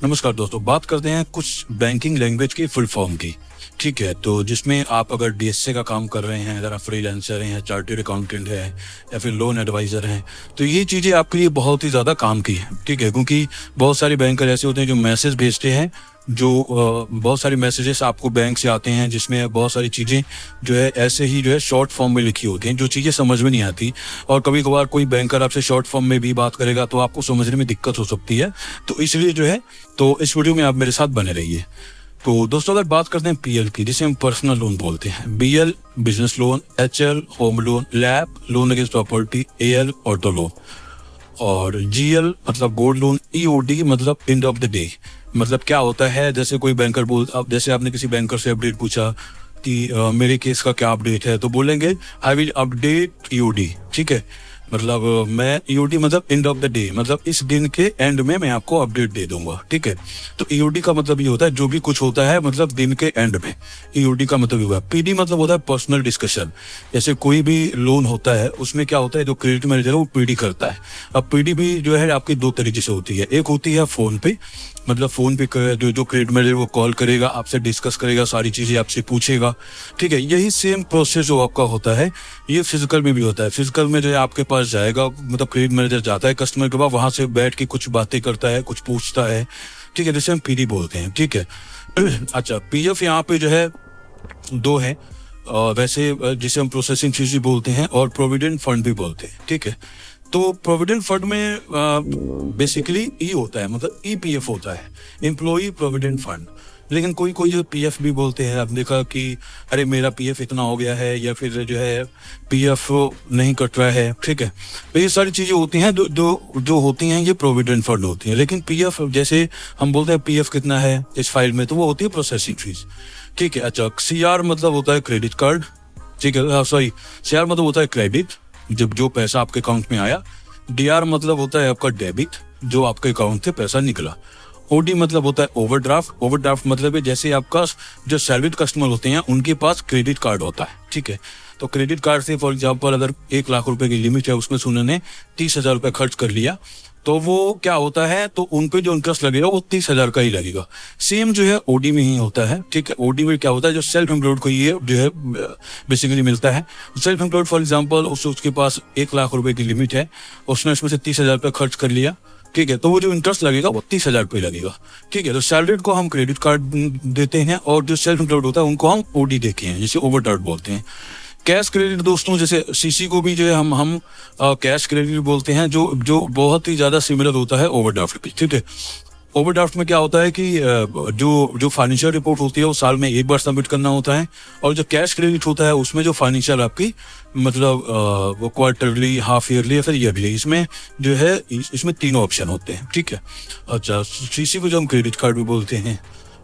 नमस्कार दोस्तों, बात करते हैं कुछ बैंकिंग लैंग्वेज की फुल फॉर्म की। ठीक है, तो जिसमें आप अगर डीएसए का काम कर रहे हैं, अगर आप फ्रीलांसर हैं या चार्टर्ड अकाउंटेंट है या फिर लोन एडवाइज़र हैं, तो ये चीज़ें आपके लिए बहुत ही ज़्यादा काम की हैं। ठीक है, क्योंकि बहुत सारे बैंकर ऐसे होते हैं जो मैसेज भेजते हैं, जो बहुत सारे मैसेजेस आपको बैंक से आते हैं जिसमें बहुत सारी चीज़ें जो है ऐसे ही जो है शॉर्ट फॉर्म में लिखी होती हैं, जो चीज़ें समझ में नहीं आती। और कभी कभार कोई बैंकर आपसे शॉर्ट फॉर्म में भी बात करेगा तो आपको समझने में दिक्कत हो सकती है। तो इसलिए जो है तो इस वीडियो में आप मेरे साथ बने रहिए। तो दोस्तों, अगर बात करते हैं पीएल की, जिसे हम पर्सनल लोन बोलते हैं, BL business loan, HL home loan, LAP loan against property, AL auto loan, और जीएल मतलब गोल्ड लोन, ईओडी मतलब एंड ऑफ द डे। मतलब क्या होता है, जैसे कोई बैंकर अब जैसे आपने किसी बैंकर से अपडेट पूछा कि मेरे केस का क्या अपडेट है, तो बोलेंगे आई विल अपडेट ईओडी। ठीक है, मतलब मैं ईओडी मतलब एंड ऑफ द डे, मतलब इस दिन के एंड में मैं आपको अपडेट दे दूंगा। ठीक है, तो ईओडी का मतलब ये होता है जो भी कुछ होता है मतलब दिन के एंड में, ईओडी का मतलब ये हुआ। पीडी मतलब होता है पर्सनल डिस्कशन। जैसे कोई भी लोन होता है उसमें क्या होता है, जो क्रेडिट मैनेजर है वो पीडी करता है। अब पीडी भी जो है आपकी दो तरीके से होती है। एक होती है फोन पे, मतलब फोन पे जो क्रेडिट मैनेजर वो कॉल करेगा, आपसे डिस्कस करेगा, सारी चीजें आपसे पूछेगा। ठीक है, यही सेम प्रोसेस जो आपका होता है ये फिजिकल में भी होता है। फिजिकल में जो है आपके पास जाएगा, मतलब क्रेडिट मैनेजर जाता है कस्टमर के पास, वहां से बैठ के कुछ बातें करता है, कुछ पूछता है। ठीक है, जिसे हम पीडी बोलते हैं। ठीक है, अच्छा, पीएफ यहाँ पे जो है दो है, वैसे जिसे हम प्रोसेसिंग फीस भी बोलते हैं और प्रोविडेंट फंड भी बोलते हैं। ठीक है, तो प्रोविडेंट फंड में बेसिकली ई होता है, मतलब ईपीएफ होता है, एम्प्लॉई प्रोविडेंट फंड। लेकिन कोई कोई जो पीएफ भी बोलते हैं, आपने देखा कि अरे मेरा पीएफ इतना हो गया है, या फिर जो है पीएफ नहीं कट रहा है। ठीक है, तो ये सारी चीज़ें होती हैं जो होती हैं, ये प्रोविडेंट फंड होती हैं। लेकिन पीएफ, जैसे हम बोलते हैं पीएफ कितना है इस फाइल में, तो वो होती है प्रोसेसिंग फीस। ठीक है, अच्छा, सीआर मतलब होता है क्रेडिट कार्ड। ठीक है, सॉरी, सीआर मतलब होता है क्रेडिट, जब जो पैसा आपके अकाउंट में आया। डीआर मतलब होता है आपका डेबिट, जो आपके अकाउंट से पैसा निकला। ओडी मतलब होता है ओवरड्राफ्ट। ओवरड्राफ्ट मतलब है जैसे आपका जो सैलरीड कस्टमर होते हैं उनके पास क्रेडिट कार्ड होता है। ठीक है, तो क्रेडिट कार्ड से फॉर एग्जांपल अगर 1 लाख रुपए की लिमिट है, उसमें से उन्होंने 30,000 रुपये खर्च कर लिया, तो वो क्या होता है, तो उन पे जो इंटरेस्ट लगेगा वो 30,000 का ही लगेगा। सेम जो है ओडी में ही होता है। ठीक है, ओडी में क्या होता है, जो सेल्फ एम्प्लॉयड को ये जो है बेसिकली मिलता है। सेल्फ एम्प्लॉयड फॉर एग्जांपल उसके पास 1 लाख रुपए की लिमिट है, उसने उसमें से 30,000 रुपये खर्च कर लिया। ठीक है, तो वो जो इंटरेस्ट लगेगा वो 30,000 रुपये लगेगा। ठीक है, तो सैलरीड को हम क्रेडिट कार्ड देते हैं और जो सेल्फ एम्प्लॉयड होता है उनको हम ओडी देते हैं, जिसे ओवरड्राफ्ट बोलते हैं। कैश क्रेडिट दोस्तों, जैसे सीसी को भी जो है हम कैश क्रेडिट बोलते हैं, जो बहुत ही ज़्यादा सिमिलर होता है ओवरड्राफ्ट पे। ठीक है, ओवरड्राफ्ट में क्या होता है कि जो फाइनेंशियल रिपोर्ट होती है वो साल में एक बार सबमिट करना होता है, और जो कैश क्रेडिट होता है उसमें जो फाइनेंशियल आपकी मतलब वो क्वार्टरली, हाफ ईयरली या फिर ईयरली, इसमें जो है इसमें तीनों ऑप्शन होते हैं। ठीक है, अच्छा, सीसी को जो हम क्रेडिट कार्ड भी बोलते हैं।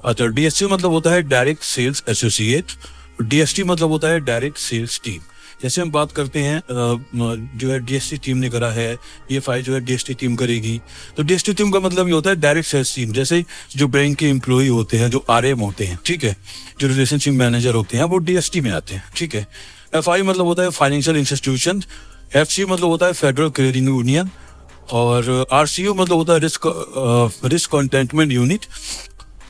अच्छा, डीएससी मतलब होता है डायरेक्ट सेल्स एसोसिएट। डीएसटी मतलब होता है डायरेक्ट सेल्स टीम। जैसे हम बात करते हैं जो है डीएसटी टीम ने करा है, ये फाइल जो है डीएसटी टीम करेगी। तो डीएसटी टीम का मतलब ये होता है डायरेक्ट सेल्स टीम। जैसे जो बैंक के एम्प्लॉय होते हैं, जो आरएम होते हैं, ठीक है, जो रिलेशनशिप मैनेजर होते हैं, वो डीएसटी में आते हैं। ठीक है, एफआई मतलब होता है फाइनेंशियल इंस्टीट्यूशन। एफसी मतलब होता है फेडरल क्रेडिट यूनियन, और आरसीयू मतलब होता है रिस्क कंटेनमेंट यूनिट।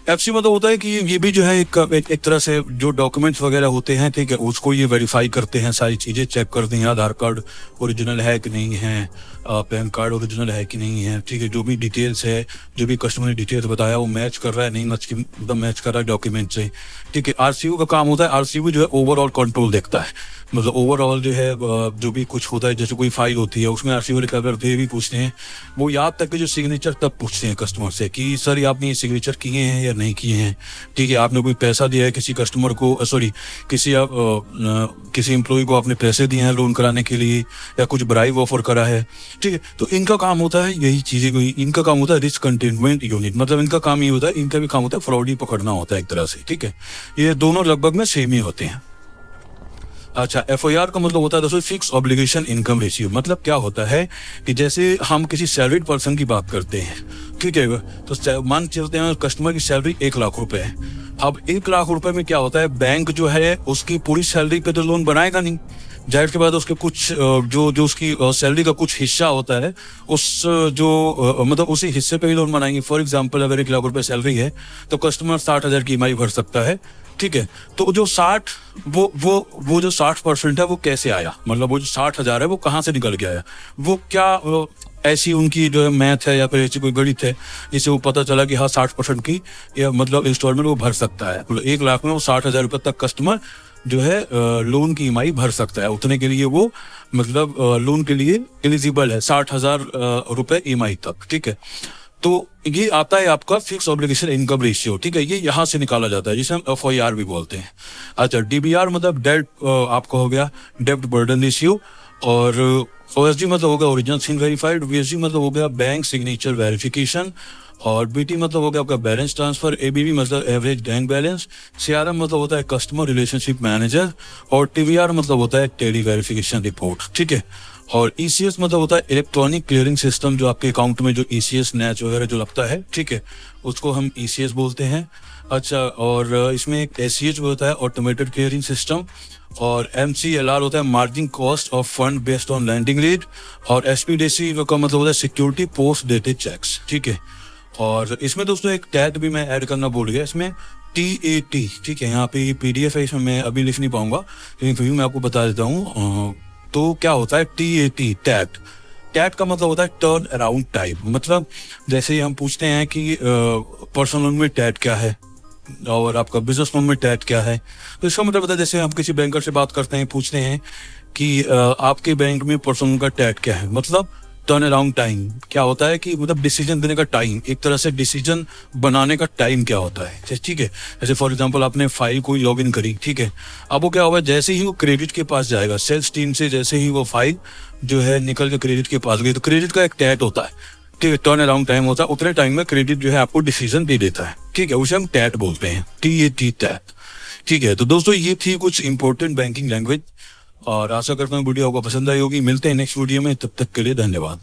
एफसी मतलब होता है कि ये भी जो है एक तरह से जो डॉक्यूमेंट्स वगैरह होते हैं, ठीक है, उसको ये वेरीफाई करते हैं, सारी चीज़ें चेक करते हैं, आधार कार्ड ओरिजिनल है कि नहीं है, पैन कार्ड ओरिजिनल है कि नहीं है। ठीक है, जो भी डिटेल्स है, जो भी कस्टमर ने डिटेल्स बताया वो मैच कर रहा है, नहीं मतलब मैच कर रहा है डॉक्यूमेंट से। ठीक है, आरसीयू का काम होता है, आरसीयू जो है ओवरऑल कंट्रोल देखता है, मतलब ओवरऑल जो है जो भी कुछ होता है, जैसे कोई फाइल होती है उसमें आरसीयू रिकवर करते भी पूछते हैं, वो याद तक कि जो सिग्नेचर तब पूछते हैं कस्टमर से कि सर आपने ये सिग्नेचर किए हैं या नहीं किए हैं। ठीक है, आपने कोई पैसा दिया है किसी कस्टमर को, किसी एम्प्लॉय को आपने पैसे दिए हैं लोन कराने के लिए, या कुछ ब्राइब ऑफर करा है। ठीक है, तो इनका काम होता है यही चीज़ें, इनका काम होता है रिस्क कंटेनमेंट यूनिट। मतलब इनका काम ये होता है, इनका भी काम होता है फ्रॉडी पकड़ना होता है एक तरह से। ठीक है, ये दोनों लगभग में सेम ही होते हैं। अच्छा, एफआईआर का मतलब होता है दोस्तों फिक्स ऑब्लिगेशन इनकम रेशियो। मतलब क्या होता है कि जैसे हम किसी सैलरीड पर्सन की बात करते हैं, ठीक है, तो मान चलते हैं कस्टमर की सैलरी 1 लाख रुपए है। अब 1 लाख रुपए में क्या होता है, बैंक जो है उसकी पूरी सैलरी पे तो लोन बनाएगा नहीं, जाहिर के बाद उसके कुछ जो जो उसकी सैलरी का कुछ हिस्सा होता है, उस मतलब उसी हिस्से पे ही लोन बनाएंगे। फॉर एग्जांपल अगर 1 लाख रुपए सैलरी है तो कस्टमर 60,000 की ईएमआई भर सकता है, ठीक है। तो जो 60 वो जो 60% है वो कैसे आया, मतलब वो जो 60,000 है वो कहाँ से निकल के आया, वो क्या ऐसी उनकी जो है मैथ है या फिर ऐसी कोई गणित है जिससे वो पता चला कि हाँ 60% की या मतलब इंस्टॉलमेंट वो भर सकता है। मतलब 1 लाख में वो 60,000 रुपये तक कस्टमर जो है लोन की ईएमआई भर सकता है, उतने के लिए वो मतलब लोन के लिए एलिजिबल है, 60,000 रुपये ईएमआई तक, ठीक है। तो ये आता है आपका फिक्स ऑब्लिगेशन इनकम रेशियो, ठीक है, ये यहाँ से निकाला जाता है जिसे हम एफओआईआर भी बोलते हैं। अच्छा, डीबीआर मतलब डेट आपका हो गया डेब्ट बर्डन रेशियो, और ओएसडी मतलब हो गया ओरिजिनल सीन वेरीफाइड, वीएसडी मतलब हो गया बैंक सिग्नेचर वेरिफिकेशन, और बीटी मतलब हो गया आपका बैलेंस ट्रांसफर, एबीबी मतलब एवरेज बैंक बैलेंस, सीआरएम मतलब होता है कस्टमर रिलेशनशिप मैनेजर, और टीवीआर मतलब होता है टेली वेरिफिकेशन रिपोर्ट, ठीक है। और ईसीएस मतलब होता है इलेक्ट्रॉनिक क्लियरिंग सिस्टम, जो आपके अकाउंट में जो ईसीएस नैच वगैरह जो लगता है, ठीक है, उसको हम ईसीएस बोलते हैं। अच्छा, और इसमें एक एससीएच होता है ऑटोमेटेड क्लियरिंग सिस्टम, और एमसीएलआर होता है margin cost of fund based on landing rate, और एसपीडीसी का मतलब होता है सिक्योरिटी पोस्ट डेटेड चेक्स, ठीक है। और इसमें दोस्तों एक टैग भी मैं ऐड करना भूल गया, इसमें TAT, ठीक है, यहाँ पे PDF है, इसमें मैं अभी लिख नहीं पाऊंगा लेकिन फिर भी मैं आपको बता देता हूँ। तो क्या होता है TAT, टैट। टैट का मतलब होता है टर्न अराउंड टाइम, मतलब जैसे ही हम पूछते हैं कि पर्सनल लोन में टैट क्या है और आपका बिजनेस लोन में टैट क्या है, तो इसका मतलब होता है जैसे हम किसी बैंकर से बात करते हैं, पूछते हैं कि आपके बैंक में पर्सनल लोन का टैट क्या है, मतलब टर्न अराउंड टाइम क्या होता है कि मतलब डिसीजन देने का टाइम, एक तरह से डिसीजन बनाने का टाइम क्या होता है, ठीक है। जैसे फॉर एग्जांपल आपने फाइल कोई लॉगिन करी, ठीक है, अब वो क्या होगा, जैसे ही वो क्रेडिट के पास जाएगा, सेल्स टीम से जैसे ही वो फाइल जो है निकल के क्रेडिट के पास गई, तो क्रेडिट का एक टैट होता है, ठीक है, टर्न अराउंड टाइम होता है, उतने टाइम में क्रेडिट जो है आपको डिसीजन दे देता है, ठीक है, उसे हम टैट बोलते हैं, TAT, टैट, ठीक है। तो दोस्तों ये थी कुछ इंपॉर्टेंट बैंकिंग लैंग्वेज, और आशा करता हूँ वीडियो आपको पसंद आई होगी। मिलते हैं नेक्स्ट वीडियो में, तब तक के लिए धन्यवाद।